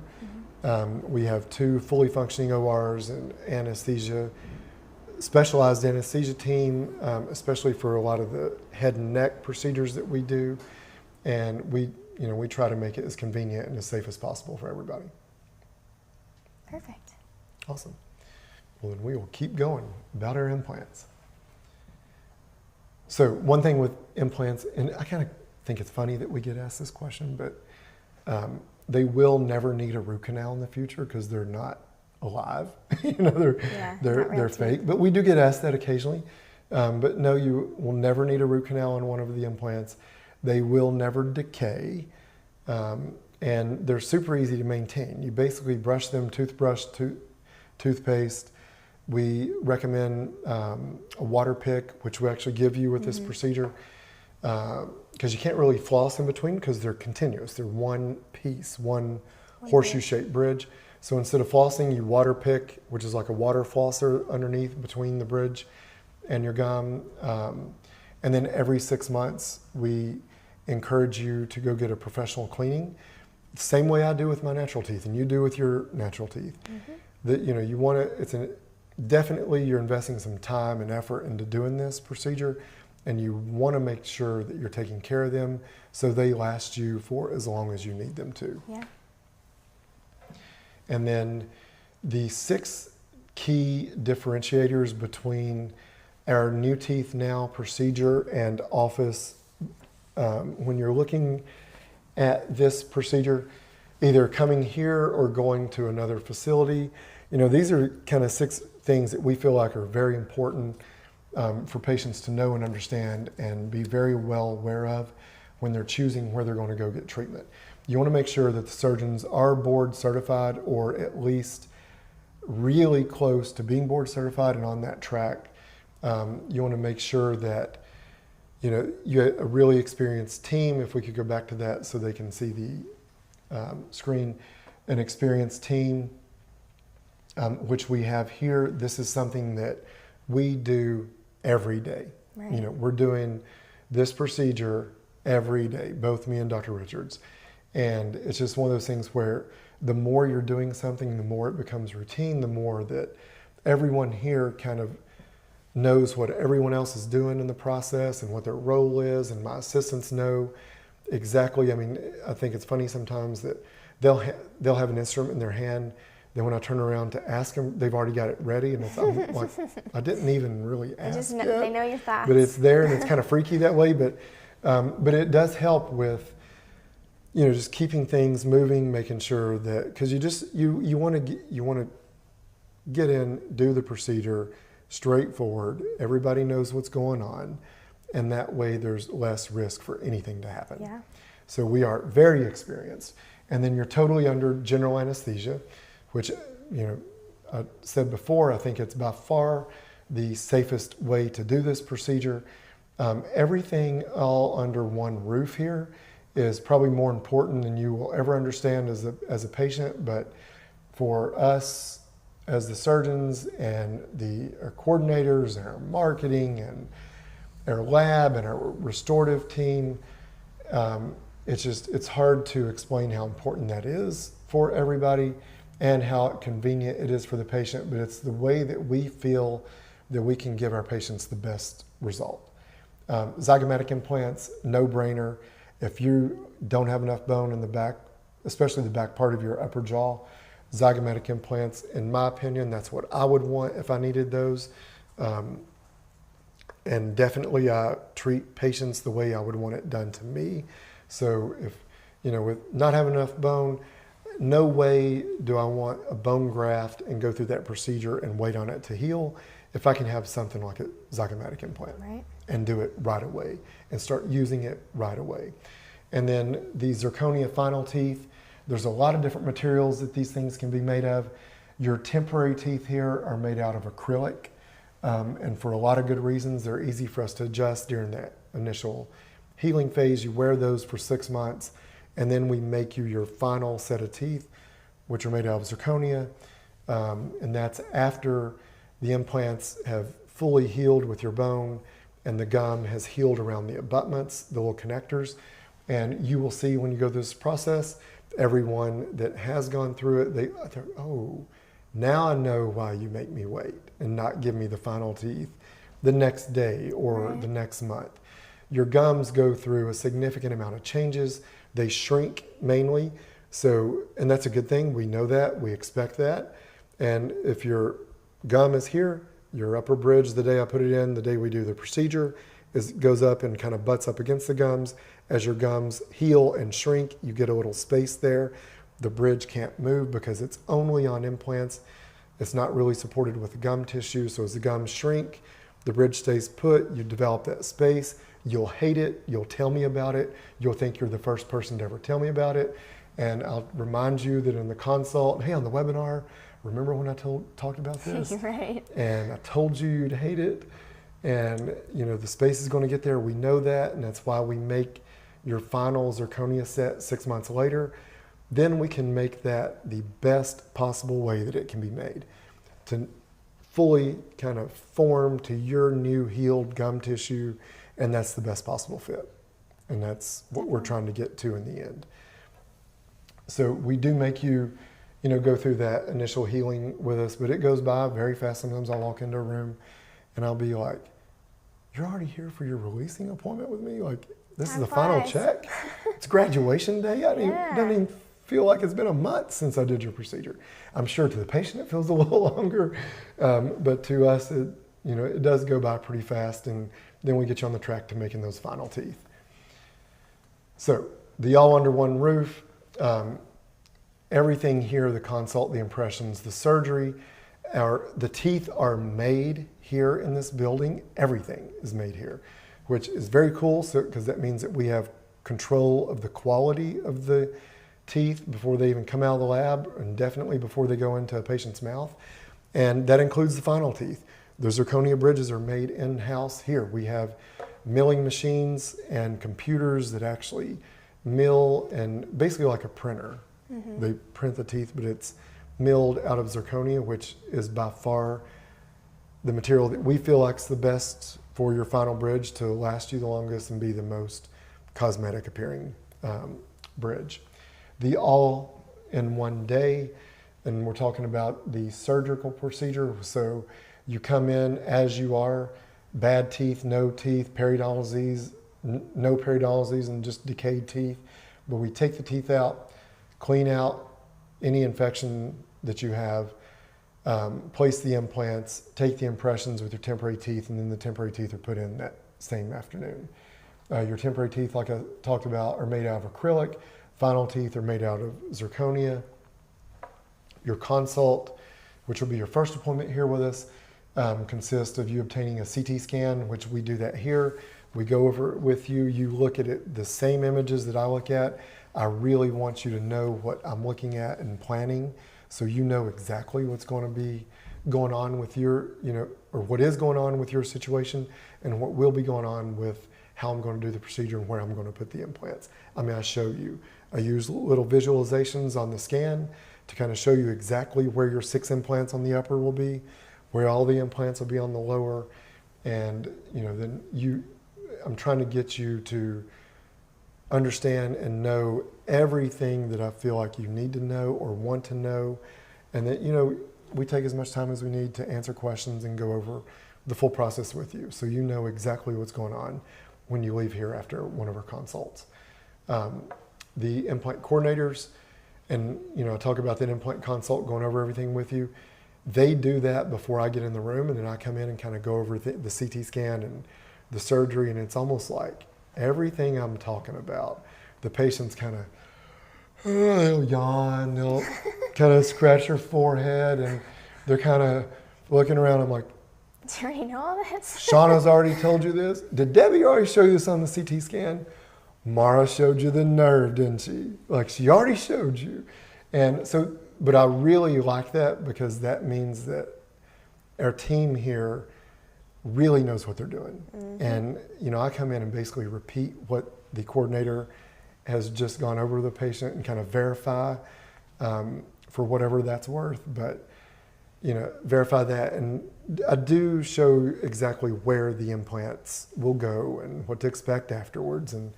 S2: Mm-hmm. We have 2 fully functioning ORs and anesthesia, specialized anesthesia team, especially for a lot of the head and neck procedures that we do. And we try to make it as convenient and as safe as possible for everybody.
S1: Perfect.
S2: Awesome. Well, then we will keep going about our implants. So one thing with implants, and I kind of think it's funny that we get asked this question, but they will never need a root canal in the future because they're not alive. They're fake. But we do get asked that occasionally. But no, you will never need a root canal on one of the implants. They will never decay. And they're super easy to maintain. You basically brush them, toothbrush, toothpaste. We recommend a water pick, which we actually give you with this procedure, because you can't really floss in between because they're continuous. They're one piece, one horseshoe-shaped bridge. So instead of flossing, you water pick, which is like a water flosser underneath between the bridge and your gum. And then every 6 months, we encourage you to go get a professional cleaning. Same way I do with my natural teeth and you do with your natural teeth. Mm-hmm. That you want to. Definitely you're investing some time and effort into doing this procedure, and you want to make sure that you're taking care of them so they last you for as long as you need them to.
S1: Yeah.
S2: And then the 6 key differentiators between our New Teeth Now procedure and office, when you're looking at this procedure, either coming here or going to another facility, these are kind of 6 things that we feel like are very important for patients to know and understand and be very well aware of when they're choosing where they're going to go get treatment. You want to make sure that the surgeons are board certified or at least really close to being board certified and on that track. You want to make sure that you have a really experienced team, if we could go back to that so they can see the screen, an experienced team, which we have here. This is something that we do every day. Right. We're doing this procedure every day, both me and Dr. Richards. And it's just one of those things where the more you're doing something, the more it becomes routine, the more that everyone here kind of knows what everyone else is doing in the process and what their role is, and my assistants know exactly. I mean, I think it's funny sometimes that they'll have an instrument in their hand. Then when I turn around to ask them, they've already got it ready, and I'm like, I didn't even really ask yet.
S1: They know your thoughts.
S2: But it's there, and it's kind of freaky that way. But it does help with, just keeping things moving, making sure that, because you want to get in, do the procedure straightforward. Everybody knows what's going on, and that way there's less risk for anything to happen.
S1: Yeah.
S2: So we are very experienced, and then you're totally under general anesthesia, which, I said before, I think it's by far the safest way to do this procedure. Everything all under one roof here is probably more important than you will ever understand as a patient, but for us as the surgeons and our coordinators and our marketing and our lab and our restorative team, it's hard to explain how important that is for everybody and how convenient it is for the patient, but it's the way that we feel that we can give our patients the best result. Zygomatic implants, no brainer. If you don't have enough bone in the back, especially the back part of your upper jaw, zygomatic implants, in my opinion, that's what I would want if I needed those. And definitely I treat patients the way I would want it done to me. So if, with not having enough bone, no way do I want a bone graft and go through that procedure and wait on it to heal if I can have something like a zygomatic implant,
S1: right,
S2: and do it right away and start using it right away. And then the zirconia final teeth, there's a lot of different materials that these things can be made of. Your temporary teeth here are made out of acrylic, and for a lot of good reasons. They're easy for us to adjust during that initial healing phase. You wear those for 6 months, and then we make you your final set of teeth, which are made out of zirconia, and that's after the implants have fully healed with your bone and the gum has healed around the abutments, the little connectors. And you will see when you go through this process, everyone that has gone through it, they're, oh, now I know why you make me wait and not give me the final teeth the next day or the next month. Your gums go through a significant amount of changes. They shrink mainly. So, and that's a good thing. We know that, we expect that. And if your gum is here, your upper bridge, the day I put it in, the day we do the procedure, goes up and kind of butts up against the gums. As your gums heal and shrink, you get a little space there. The bridge can't move because it's only on implants. It's not really supported with gum tissue. So as the gums shrink, the bridge stays put, you develop that space. You'll hate it, you'll tell me about it, you'll think you're the first person to ever tell me about it. And I'll remind you that in the consult, hey, on the webinar, remember when I talked about this?
S1: Right.
S2: And I told you you'd hate it. And the space is going to get there. We know that, and that's why we make your final zirconia set 6 months later. Then we can make that the best possible way that it can be made to fully kind of form to your new healed gum tissue, and that's the best possible fit. And that's what we're trying to get to in the end. So we do make you, go through that initial healing with us, but it goes by very fast. Sometimes I'll walk into a room and I'll be like, you're already here for your releasing appointment with me? Like, this is the final check? It's graduation day? It doesn't even feel like it's been a month since I did your procedure. I'm sure to the patient it feels a little longer, but to us, it does go by pretty fast, and then we get you on the track to making those final teeth. So the all under one roof, everything here, the consult, the impressions, the surgery, the teeth are made here in this building. Everything is made here, which is very cool, because that means that we have control of the quality of the teeth before they even come out of the lab, and definitely before they go into a patient's mouth. And that includes the final teeth. The zirconia bridges are made in-house here. We have milling machines and computers that actually mill, and basically like a printer. Mm-hmm. They print the teeth, but it's milled out of zirconia, which is by far the material that we feel like is the best for your final bridge to last you the longest and be the most cosmetic appearing bridge. The all in one day, and we're talking about the surgical procedure. So you come in as you are, bad teeth, no teeth, periodontal disease, no periodontals and just decayed teeth. But we take the teeth out, clean out any infection that you have, place the implants, take the impressions with your temporary teeth, and then the temporary teeth are put in that same afternoon. Your temporary teeth, like I talked about, are made out of acrylic. Final teeth are made out of zirconia. Your consult, which will be your first appointment here with us, consists of you obtaining a CT scan, which we do that here. We go over it with you. You look at it, the same images that I look at. I really want you to know what I'm looking at and planning, so you know exactly what's going to be going on with your, or what is going on with your situation, and what will be going on with how I'm going to do the procedure and where I'm going to put the implants. I show you. I use little visualizations on the scan to kind of show you exactly where your 6 implants on the upper will be, where all the implants will be on the lower, and then I'm trying to get you to understand and know everything that I feel like you need to know or want to know, and that we take as much time as we need to answer questions and go over the full process with you, so you know exactly what's going on when you leave here after one of our consults. The implant coordinators, and I talk about that implant consult, going over everything with you. They do that before I get in the room, and then I come in and kind of go over the CT scan and the surgery, and it's almost like everything I'm talking about, the patients kind of, they'll yawn, they'll kind of scratch their forehead, and they're kind of looking around. I'm like,
S1: do you already know all this?
S2: Shauna's already told you this? Did Debbie already show you this on the CT scan? Mara showed you the nerve, didn't she? Like, she already showed you. And so, but I really like that, because that means that our team here really knows what they're doing. Mm-hmm. And, I come in and basically repeat what the coordinator has just gone over with the patient and kind of verify for whatever that's worth. But, verify that. And I do show exactly where the implants will go and what to expect afterwards, and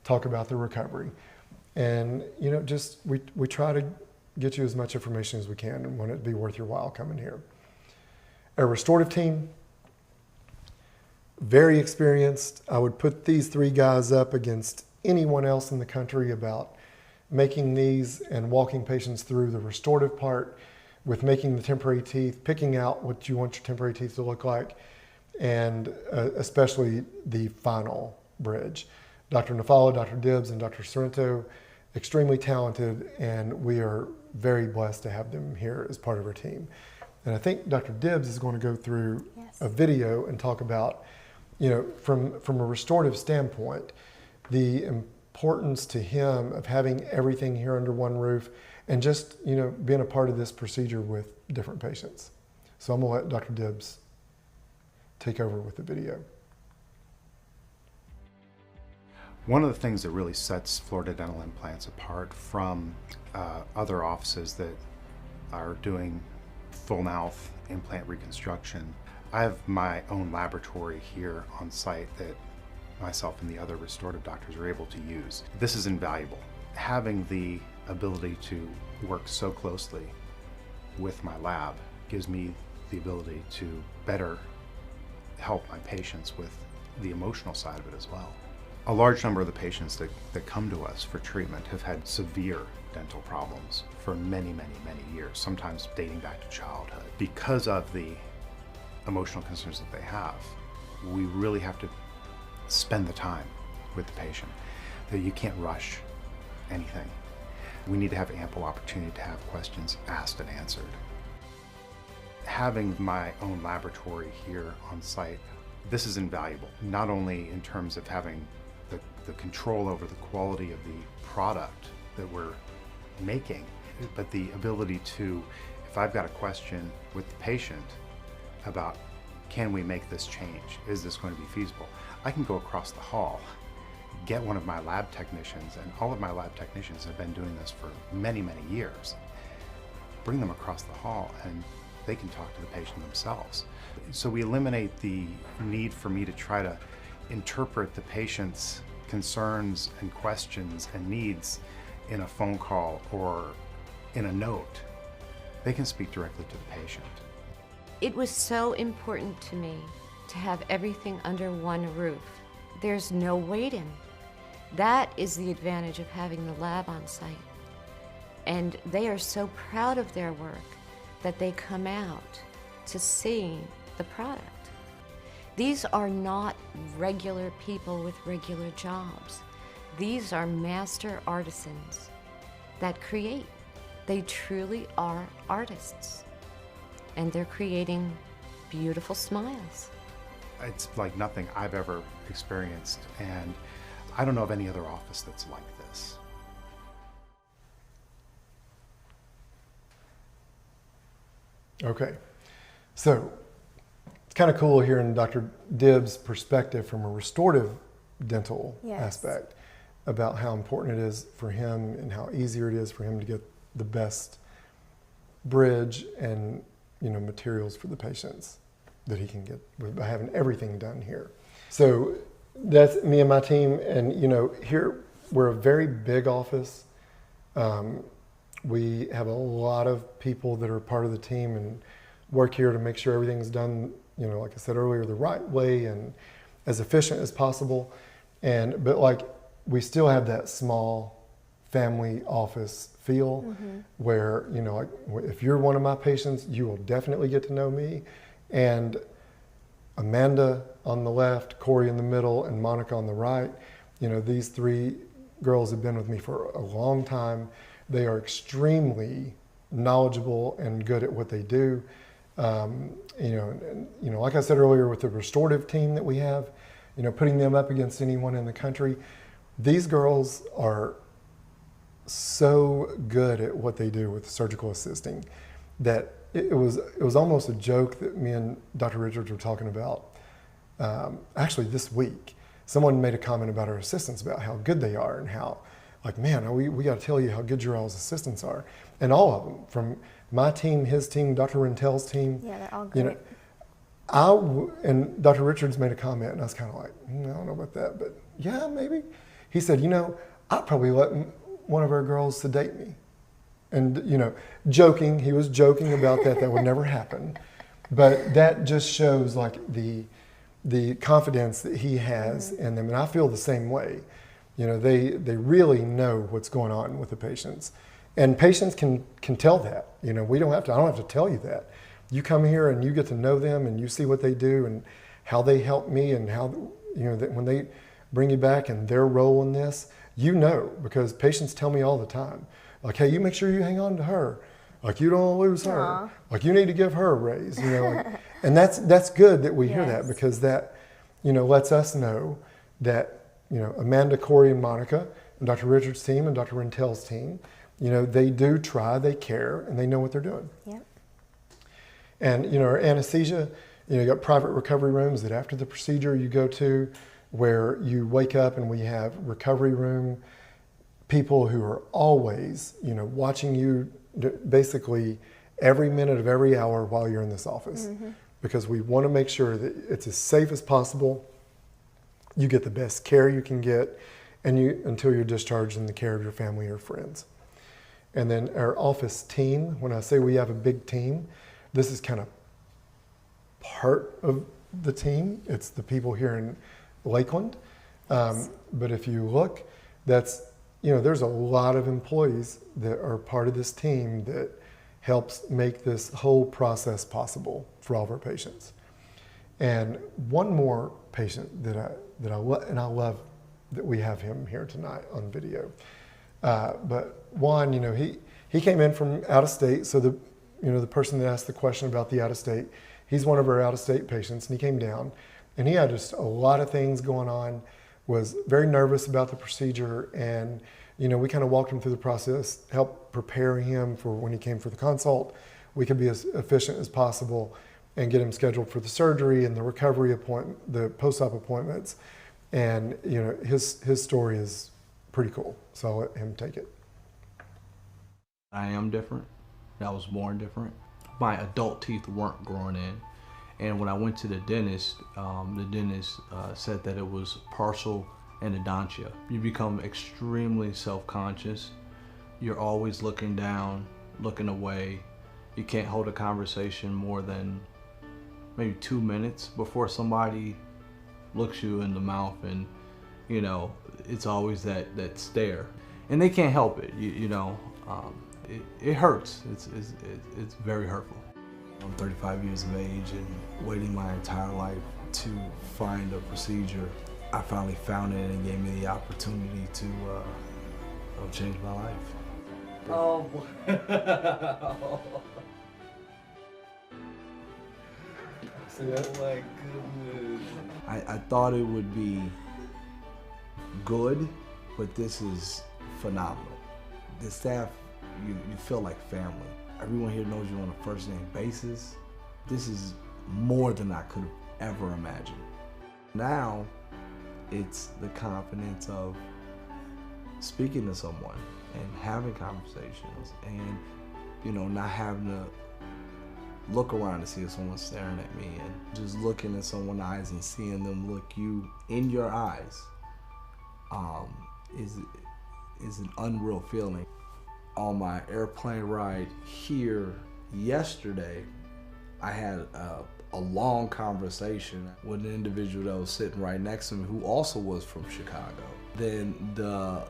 S2: talk about the recovery. And, just we try to get you as much information as we can, and want it to be worth your while coming here. Our restorative team, very experienced. I would put these 3 guys up against anyone else in the country about making these and walking patients through the restorative part, with making the temporary teeth, picking out what you want your temporary teeth to look like, and especially the final bridge. Dr. Nafalo, Dr. Dibbs, and Dr. Sorrento, extremely talented, and we are very blessed to have them here as part of our team. And I think Dr. Dibbs is going to go through a video and talk about, from a restorative standpoint, the importance to him of having everything here under one roof, and just, being a part of this procedure with different patients. So I'm gonna let Dr. Dibbs take over with the video.
S4: One of the things that really sets Florida Dental Implants apart from other offices that are doing full mouth implant reconstruction, I have my own laboratory here on site that myself and the other restorative doctors are able to use. This is invaluable. Having the ability to work so closely with my lab gives me the ability to better help my patients with the emotional side of it as well. A large number of the patients that come to us for treatment have had severe dental problems for many, many, many years, sometimes dating back to childhood. Because of the emotional concerns that they have, we really have to spend the time with the patient. That you can't rush anything. We need to have ample opportunity to have questions asked and answered. Having my own laboratory here on site, this is invaluable, not only in terms of having the control over the quality of the product that we're making, but the ability to, if I've got a question with the patient about, can we make this change? Is this going to be feasible? I can go across the hall, get one of my lab technicians, and all of my lab technicians have been doing this for many, many years. Bring them across the hall and they can talk to the patient themselves. So we eliminate the need for me to try to interpret the patient's concerns and questions and needs in a phone call or in a note. They can speak directly to the patient.
S5: It was so important to me to have everything under one roof, There's no waiting. That is the advantage of having the lab on site. And they are so proud of their work that they come out to see the product. These are not regular people with regular jobs. These are master artisans that create. They truly are artists. And they're creating beautiful smiles.
S4: It's like nothing I've ever experienced, and I don't know of any other office that's like this.
S2: Okay, so it's kind of cool hearing Dr. Dibbs' perspective from a restorative dental aspect about how important it is for him and how easier it is for him to get the best bridge and materials for the patients that he can get by having everything done here. So that's me and my team, and here we're a very big office. We have a lot of people that are part of the team and work here to make sure everything's done, like I said earlier, the right way and as efficient as possible. But we still have that small family office feel where, if you're one of my patients, you will definitely get to know me. And Amanda on the left, Corey in the middle, and Monica on the right, these three girls have been with me for a long time. They are extremely knowledgeable and good at what they do. Like I said earlier, with the restorative team that we have, putting them up against anyone in the country, these girls are so good at what they do with surgical assisting that it was almost a joke that me and Dr. Richards were talking about. Actually, this week, someone made a comment about our assistants, about how good they are and how, man, we got to tell you how good your all's assistants are. And all of them, from my team, his team, Dr. Rentel's team.
S1: Yeah, they're all great.
S2: And Dr. Richards made a comment, and I was kind of like, I don't know about that, but yeah, maybe. He said, I'd probably let one of our girls sedate me. And, joking, he was joking about that. That would never happen. But that just shows the confidence that he has in them. And I feel the same way. They really know what's going on with the patients. And patients can tell that. I don't have to tell you that. You come here and you get to know them and you see what they do and how they help me and how, that when they bring you back and their role in this, because patients tell me all the time, hey, you make sure you hang on to her. You don't lose her. You need to give her a raise, and that's good that we hear that, because that, lets us know that, Amanda, Corey, and Monica, and Dr. Richards' team and Dr. Rentel's team, they do try, they care, and they know what they're doing.
S1: Yep.
S2: And, our anesthesia, you got private recovery rooms that after the procedure you go to, where you wake up and we have recovery room people who are always, watching you basically every minute of every hour while you're in this office, because we want to make sure that it's as safe as possible. You get the best care you can get, and until you're discharged in the care of your family or friends. And then our office team, when I say we have a big team, this is kind of part of the team. It's the people here in Lakeland. But if you look, there's a lot of employees that are part of this team that helps make this whole process possible for all of our patients. And one more patient that I love that we have him here tonight on video. But Juan, he came in from out of state. So the person that asked the question about the out of state, he's one of our out of state patients, and he came down and he had just a lot of things going on, was very nervous about the procedure. And, we kind of walked him through the process, helped prepare him for when he came for the consult. We could be as efficient as possible and get him scheduled for the surgery and the recovery appointment, the post-op appointments. And, his story is pretty cool. So I'll let him take it.
S6: I am different. I was born different. My adult teeth weren't growing in. And when I went to the dentist said that it was partial endodontia. You become extremely self-conscious. You're always looking down, looking away. You can't hold a conversation more than maybe 2 minutes before somebody looks you in the mouth, and you know, it's always that stare, and they can't help it. It hurts. It's very hurtful.
S7: I'm 35 years of age and waiting my entire life to find a procedure. I finally found it, and it gave me the opportunity to change my life.
S6: Oh.
S2: See that?
S6: My goodness.
S7: I thought it would be good, but this is phenomenal. The staff, you feel like family. Everyone here knows you on a first name basis. This is more than I could have ever imagined. Now, it's the confidence of speaking to someone and having conversations, and not having to look around to see if someone's staring at me, and just looking at someone's eyes and seeing them look you in your eyes is an unreal feeling. On my airplane ride here yesterday, I had a long conversation with an individual that was sitting right next to me who also was from Chicago. Then the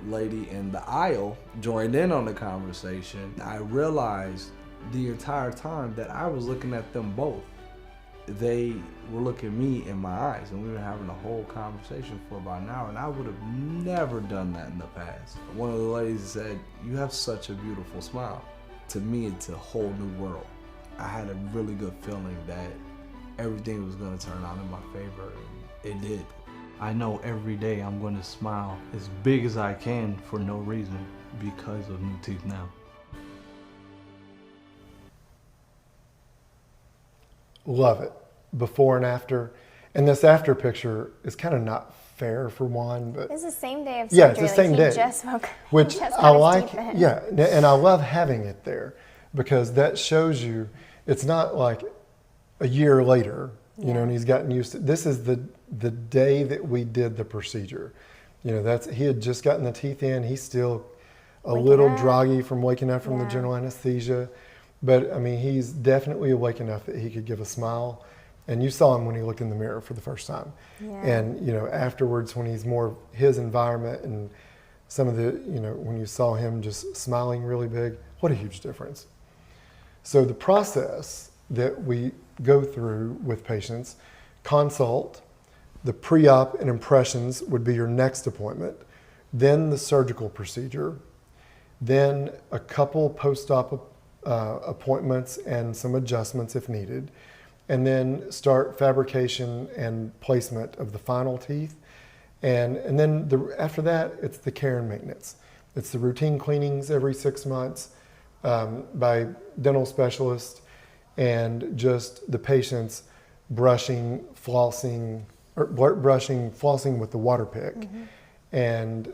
S7: lady in the aisle joined in on the conversation. I realized the entire time that I was looking at them both. They were looking me in my eyes, and we were having a whole conversation for about an hour, and I would have never done that in the past. One of the ladies said, "You have such a beautiful smile." To me, it's a whole new world. I had a really good feeling that everything was going to turn out in my favor, and it did.
S6: I know every day I'm going to smile as big as I can for no reason because of new teeth now.
S2: Love it. Before and after. And this after picture is kind of not fair for one, but
S1: It's the same day of surgery.
S2: yeah, it's the same
S1: he
S2: day.
S1: Just woke,
S2: Which
S1: just
S2: I
S1: got his
S2: like.
S1: teeth in.
S2: Yeah, and I love having it there because that shows you it's not like a year later, and he's gotten used to. This is the day that we did the procedure. He had just gotten the teeth in. He's still a
S1: Waking
S2: little
S1: up.
S2: groggy from waking up from the
S1: Yeah.
S2: general anesthesia, but I mean he's definitely awake enough that he could give a smile. And you saw him when he looked in the mirror for the first time.
S1: Yeah.
S2: And, afterwards when he's more his environment and some of the, when you saw him just smiling really big, what a huge difference. So the process that we go through with patients, consult, the pre-op and impressions would be your next appointment, then the surgical procedure, then a couple post-op appointments and some adjustments if needed, and then start fabrication and placement of the final teeth. And then after that, it's the care and maintenance. It's the routine cleanings every 6 months by dental specialists, and just the patients brushing, flossing with the water pick, and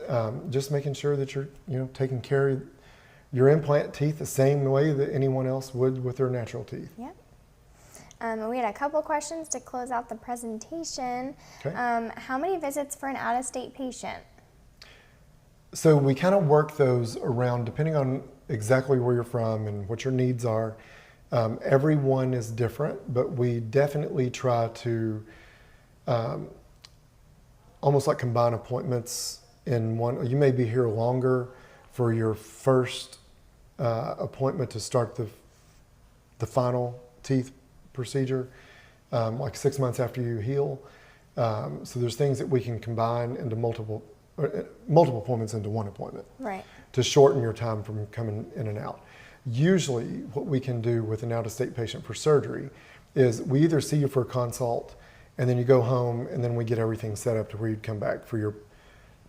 S2: just making sure that you're taking care of your implant teeth the same way that anyone else would with their natural teeth.
S1: Yep. We had a couple questions to close out the presentation.
S2: Okay.
S1: How many visits for an out-of-state patient?
S2: So we kind of work those around depending on exactly where you're from and what your needs are. Everyone is different, but we definitely try to almost like combine appointments in one. You may be here longer for your first appointment to start the final teeth procedure, like 6 months after you heal. So there's things that we can combine into multiple appointments into one appointment,
S1: Right.
S2: to shorten your time from coming in and out. Usually what we can do with an out-of-state patient for surgery is we either see you for a consult and then you go home and then we get everything set up to where you'd come back for your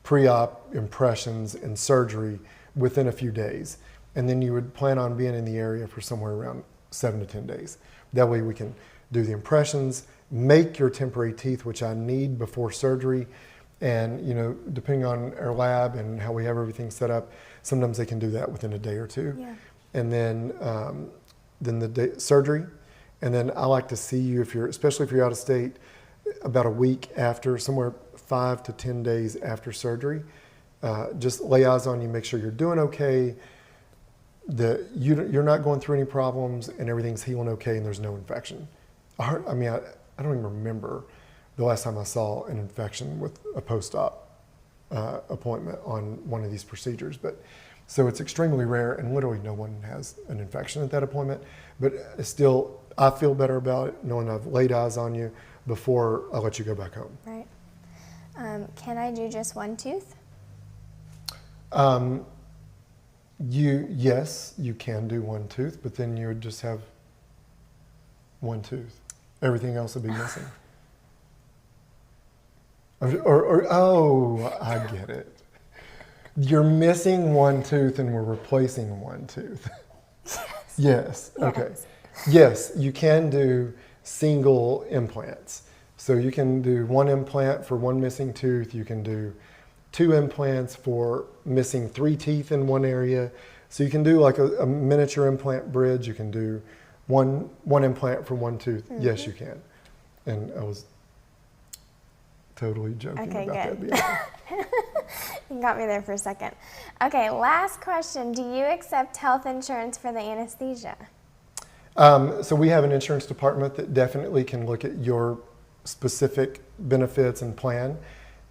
S2: pre-op impressions and surgery within a few days. And then you would plan on being in the area for somewhere around 7 to 10 days. That way we can do the impressions, make your temporary teeth, which I need before surgery. And, depending on our lab and how we have everything set up, sometimes they can do that within a day or two.
S1: Yeah.
S2: And then the day, surgery. And then I like to see you, especially if you're out of state, about a week after, somewhere 5 to 10 days after surgery. Just lay eyes on you, make sure you're doing okay, that you're not going through any problems and everything's healing okay and there's no infection. I don't even remember the last time I saw an infection with a post-op appointment on one of these procedures. But so it's extremely rare, and literally no one has an infection at that appointment. But still, I feel better about it knowing I've laid eyes on you before I let you go back home.
S1: Right. Can I do just one tooth?
S2: Yes, you can do one tooth, but then you would just have one tooth. Everything else would be missing. Oh, I get it. You're missing one tooth and we're replacing one tooth. Yes. Okay. Yes, you can do single implants. So you can do one implant for one missing tooth. You can do 2 implants for missing 3 teeth in one area. So you can do like a miniature implant bridge. You can do one implant for one tooth. Mm-hmm. Yes, you can. And I was totally joking about that.
S1: You got me there for a second. Okay, last question. Do you accept health insurance for the anesthesia?
S2: So we have an insurance department that definitely can look at your specific benefits and plan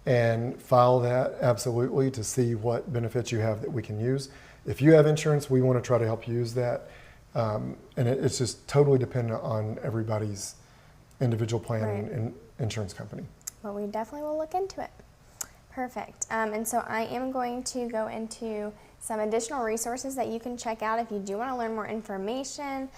S2: and file that absolutely to see what benefits you have that we can use. If you have insurance, we want to try to help you use that. And it's just totally dependent on everybody's individual plan and insurance company.
S1: Well, we definitely will look into it. Perfect. And so I am going to go into some additional resources that you can check out if you do want to learn more information.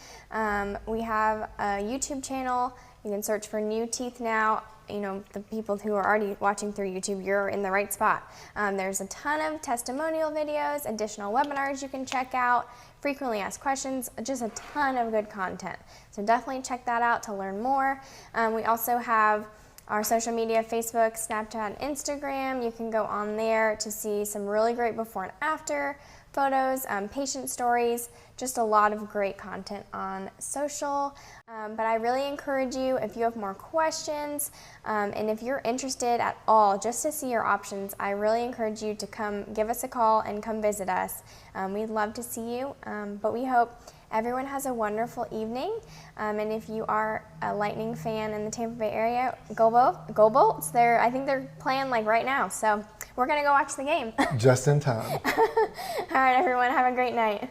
S1: We have a YouTube channel. You can search for New Teeth Now. You know, the people who are already watching through YouTube, you're in the right spot. There's a ton of testimonial videos, additional webinars you can check out, frequently asked questions, just a ton of good content. So definitely check that out to learn more. We also have our social media, Facebook, Snapchat, and Instagram. You can go on there to see some really great before and after photos, patient stories, just a lot of great content on social. But I really encourage you, if you have more questions, and if you're interested at all just to see your options, I really encourage you to come give us a call and come visit us. We'd love to see you, but we hope everyone has a wonderful evening. And if you are a Lightning fan in the Tampa Bay area, go Bolts. I think they're playing like right now, so we're gonna go watch the game.
S2: Just in time.
S1: All right, everyone, have a great night.